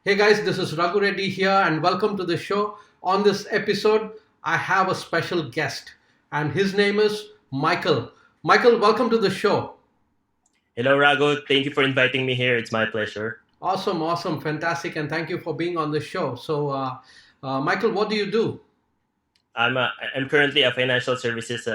Hey guys, this is Raghu Reddy here, and welcome to the show. On this episode, I have a special guest, and his name is Michael. Michael, welcome to the show. Hello, Raghu. Thank you for inviting me here. It's my pleasure. Awesome, awesome, fantastic, and thank you for being on the show. Michael, what do you do? I'm currently a financial services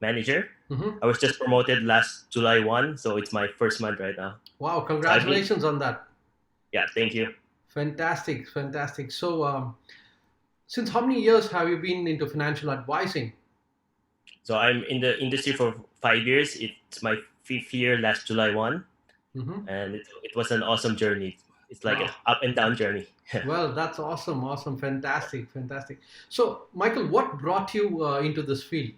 manager. Hmm. I was just promoted last July 1, so it's my first month right now. Wow, So I've been, congratulations on that. yeah, thank you. Fantastic, fantastic. Since how many years have you been into financial advising? So I'm in the industry for 5 years. It's my fifth year last July 1, Hmm. and it was an awesome journey. It's like an Wow. up and down journey. Well, that's awesome, awesome, fantastic, fantastic. So, Michael, what brought you into this field?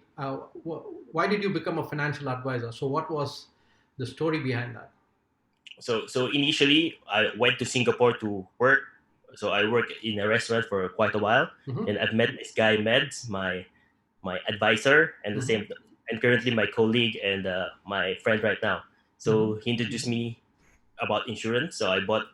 Why did you become a financial advisor? So, what was the story behind that? So initially, I went to Singapore to work. So I worked in a restaurant for quite a while, Hmm. and I've met this guy Meds, my advisor, and the Hmm. same, and currently my colleague and my friend right now. Hmm. So he introduced me about insurance. So I bought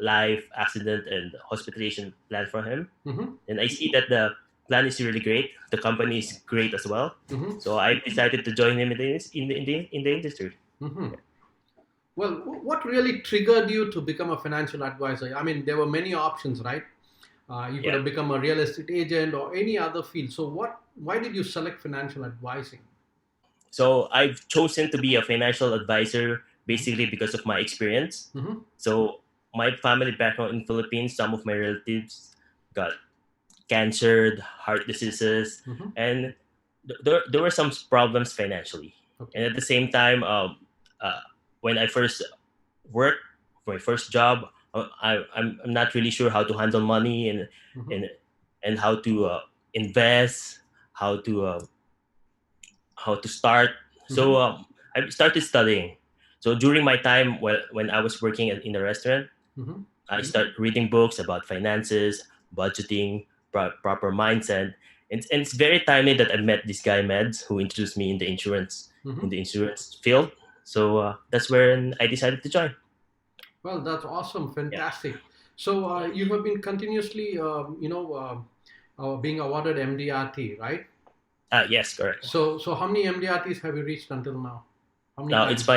life, accident, and hospitalization plan for him, Hmm. and I see that the plan is really great. The company is great as well. Hmm. So I decided to join him in the industry. Hmm. Well, what really triggered you to become a financial advisor? I mean, there were many options, right? You could Yeah. have become a real estate agent or any other field. So, Why did you select financial advising? So I've chosen to be a financial advisor basically because of my experience. Hmm. So my family background in Philippines, some of my relatives got cancer, heart diseases, Hmm. and there were some problems financially. And Okay. at the same time, uh, when I first worked for my first job, I'm not really sure how to handle money Hmm. and and how to invest, how to uh, how to start. So Hmm. I started studying. So during my time when I was working in a restaurant, Hmm. I started reading books about finances, budgeting, proper mindset. And it's very timely that I met this guy Meds who introduced me in Hmm. the insurance field. So that's when I decided to join. Well, that's awesome, Yeah, fantastic. So yeah. you have been continuously, being awarded MDRT, right? Yes, correct. So how many MDRTs have you reached until now? How many Now times?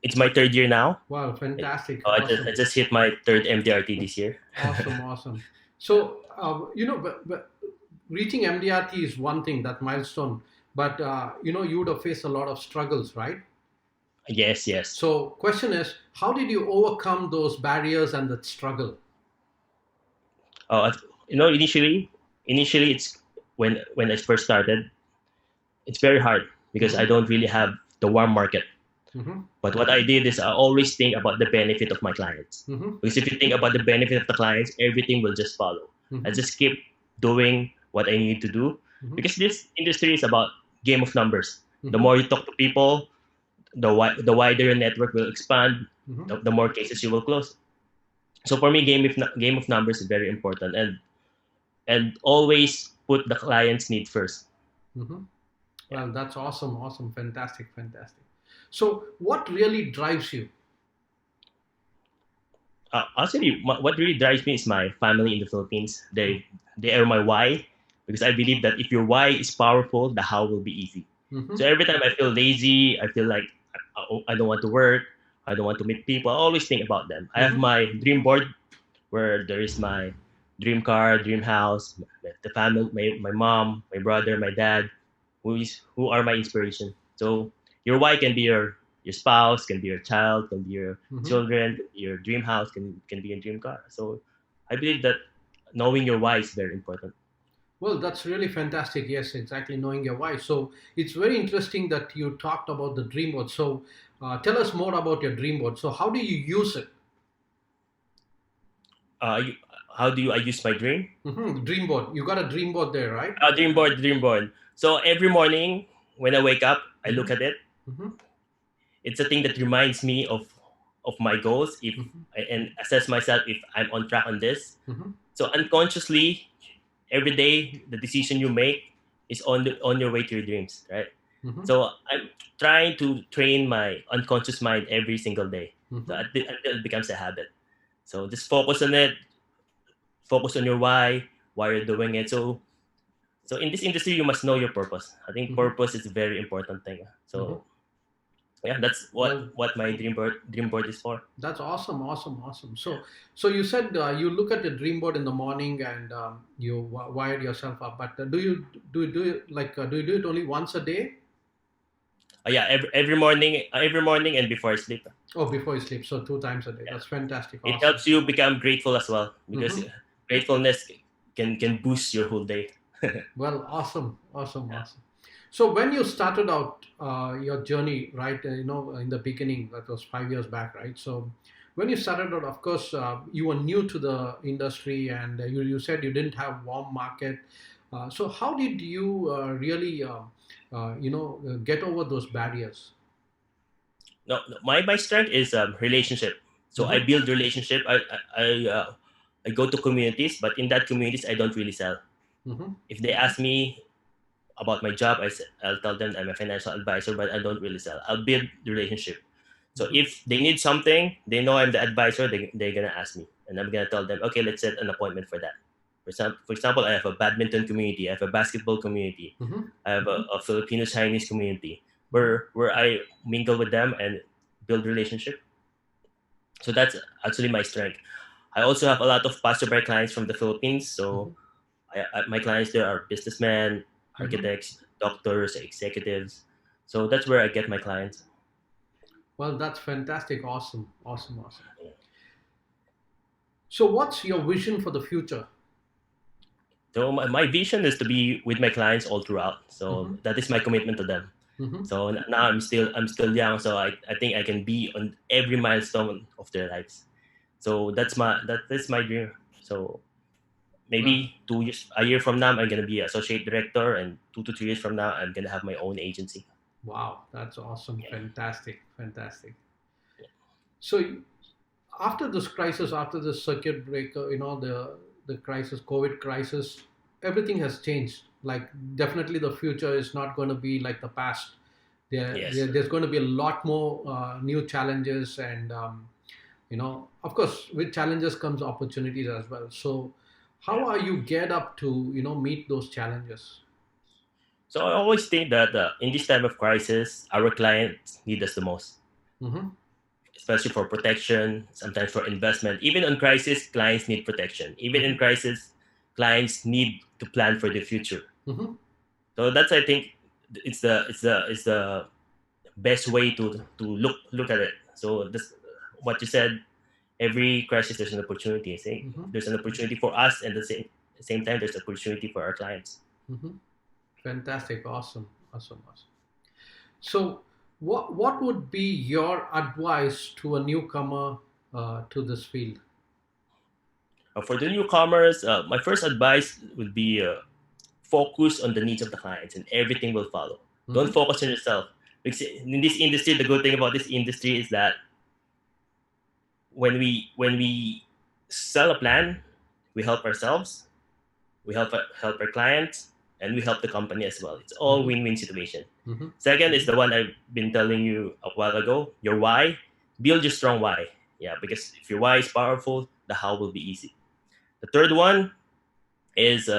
it's my third year now. Wow, fantastic, I awesome, just hit my third MDRT this year. awesome, awesome. So but reaching MDRT is one thing, that milestone, but you would have faced a lot of struggles, right? Yes, yes. So question is, how did you overcome those barriers and that struggle? Uh, initially it's when I first started, it's very hard because I Hmm. don't really have the warm market. Hmm. But what I did is I always think about the benefit of my clients. Hmm. Because if you think about the benefit of the clients, everything will just follow. I Hmm. just keep doing what I need to do Hmm. because this industry is about game of numbers. The Hmm. more you talk to people, the wider your network will expand. Hmm. The more cases you will close. So for me, game of numbers is very important, and always put the client's need first. Hmm. Yeah. Well, that's awesome, awesome, fantastic, fantastic. So, what really drives you? Actually, what really drives me is my family in the Philippines. They are my why, because I believe that if your why is powerful, the how will be easy. Mm-hmm. So every time I feel lazy, I feel like I don't want to work, I don't want to meet people. I always think about them. I have Mm-hmm. my dream board where there is my dream car, dream house, the family, my mom, my brother, my dad, who are my inspiration. So your why can be your spouse, can be your child, can be your Mm-hmm. children, your dream house can be your dream car. So I believe that knowing your why is very important. Well, that's really fantastic. Yes, exactly, knowing your why. So, it's very interesting that you talked about the dream board. So, tell us more about your dream board. So, how do you use it? You, how do you I use my dream? Mm-hmm. Dream board. You got a dream board there, right? Dream board. So every morning when I wake up, I Mm-hmm. look at it. Mm-hmm. It's a thing that reminds me of my goals if Mm-hmm. and assess myself if I'm on track on this. Mm-hmm. So unconsciously, every day the decision you make is on your way to your dreams, right? Mm-hmm. So I'm trying to train my unconscious mind every single day, so Mm-hmm. until it becomes a habit. So just focus on it, focus on your why you're doing it. So in this industry, you must know your purpose. I think Hmm. purpose is a very important thing. Hmm. So yeah, that's Well, what my dream board is for. that's awesome, awesome, awesome. So you said you look at the dream board in the morning and you wire yourself up. But do you do it only once a day? Yeah, every morning and before I sleep. Oh, before you sleep. So two times a day. Yeah, That's fantastic. it Awesome. helps you become grateful as well because Hmm. gratefulness can boost your whole day. Well, awesome, awesome, awesome. So when you started out your journey, right? In the beginning, that was 5 years back, right? So when you started out, of course, you were new to the industry, and you said you didn't have warm market. So how did you really, get over those barriers? No, my strength is relationship. So I Mm-hmm. build relationship. I go to communities, but in that communities I don't really sell. Mm-hmm. If they ask me about my job, I'll tell them I'm a financial advisor, but I don't really sell. I'll build the relationship. So Mm-hmm. if they need something, they know I'm the advisor. They're gonna ask me, and I'm gonna tell them, okay, let's set an appointment for that. For example, I have a badminton community, I have a basketball community, Mm-hmm. I have a Filipino Chinese community Mm-hmm. where I mingle with them and build relationship. So that's actually my strength. I also have a lot of passerby clients from the Philippines. Mm-hmm. So my clients there are businessmen, Mm-hmm. architects, doctors, executives. So that's where I get my clients. Well, that's fantastic. Awesome, awesome, awesome. So what's your vision for the future? So my vision is to be with my clients all throughout. So Mm-hmm. that is my commitment to them. Mm-hmm. So now I'm still young, so I think I can be on every milestone of their lives. So that is my dream. So Well, maybe a year from now, I'm gonna be associate director, and 2 to 3 years from now, I'm gonna have my own agency. wow, that's awesome. Yeah. Fantastic, fantastic. So after this crisis, after this circuit breaker, the crisis, COVID crisis, everything has changed. Like definitely, the future is not going to be like the past. Yes. There's going to be a lot more new challenges, and of course, with challenges comes opportunities as well. So, Yeah. how are you geared up to meet those challenges? So I always think that in this time of crisis, our clients need us the most, Mm-hmm. especially for protection, sometimes for investment. Even in crisis, clients need protection. Even Mm-hmm. in crisis, clients need to plan for the future. Mm-hmm. So that's, I think, it's the best way to look at it. So this what you said. Every crisis there's an opportunity. Say Mm-hmm. there's an opportunity for us, and the same time there's opportunity for our clients. Mm-hmm. Fantastic, awesome, awesome, awesome. So, what would be your advice to a newcomer to this field? For the newcomers, my first advice would be focus on the needs of the clients, and everything will follow. Don't Mm-hmm. focus on yourself. Because in this industry, the good thing about this industry is that when we sell a plan, we help ourselves, we help our clients, and we help the company as well. It's all Mm-hmm. win-win situation. Mm-hmm. Second is the one I've been telling you a while ago. Your why. Build your strong why. Yeah, because if your why is powerful, the how will be easy. The third one is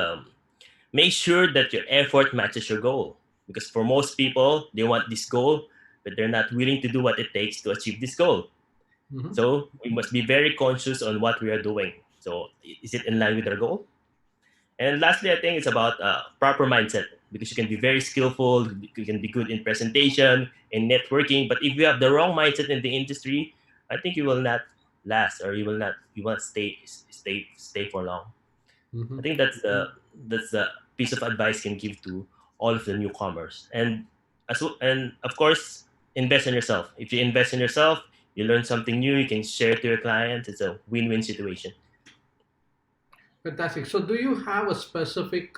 make sure that your effort matches your goal. Because for most people, they want this goal, but they're not willing to do what it takes to achieve this goal. Mm-hmm. So we must be very conscious on what we are doing. So is it in line with our goal? And lastly, I think it's about proper mindset, because you can be very skillful, you can be good in presentation, in networking, but if you have the wrong mindset in the industry, I think you will not last, or you will not stay for long. Mm-hmm. I think that's the piece of advice can give to all of the newcomers. And of course, invest in yourself. If you invest in yourself, you learn something new, you can share it to your clients. It's a win-win situation. Fantastic. So, do you have a specific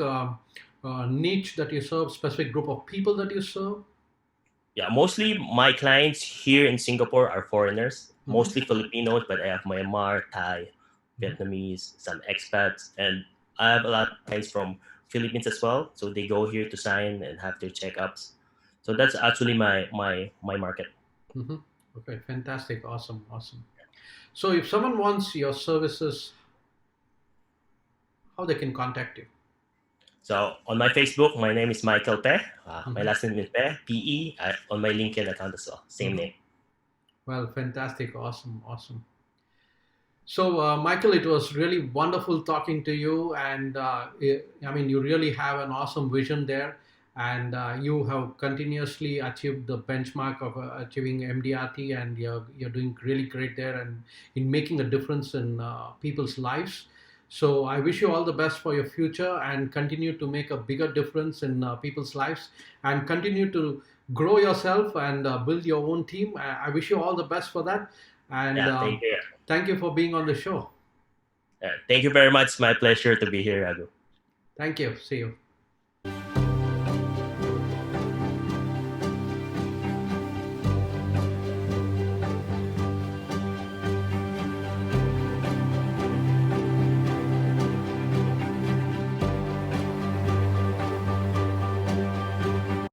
niche that you serve, specific group of people that you serve? Yeah, mostly my clients here in Singapore are foreigners, Mm-hmm. mostly Filipinos, but I have Myanmar, Thai, Mm-hmm. Vietnamese, some expats, and I have a lot of clients from Philippines as well. So they go here to sign and have their checkups. So that's actually my market. Mm-hmm. Okay, fantastic, awesome, awesome. So, if someone wants your services, how they can contact you. So on my Facebook, my name is Michael Pe. My Mhm. last name is Pe, Pe. On my LinkedIn account as well, same Mhm. name. Well, fantastic, awesome, awesome. So, Michael, it was really wonderful talking to you, and I mean, you really have an awesome vision there, and you have continuously achieved the benchmark of achieving MDRT, and you're doing really great there, and in making a difference in people's lives. So, I wish you all the best for your future, and continue to make a bigger difference in people's lives, and continue to grow yourself and build your own team. I wish you all the best for that, and Yeah, thank you. thank you for being on the show. Thank you very much. My pleasure to be here, Raghu. Thank you. See you.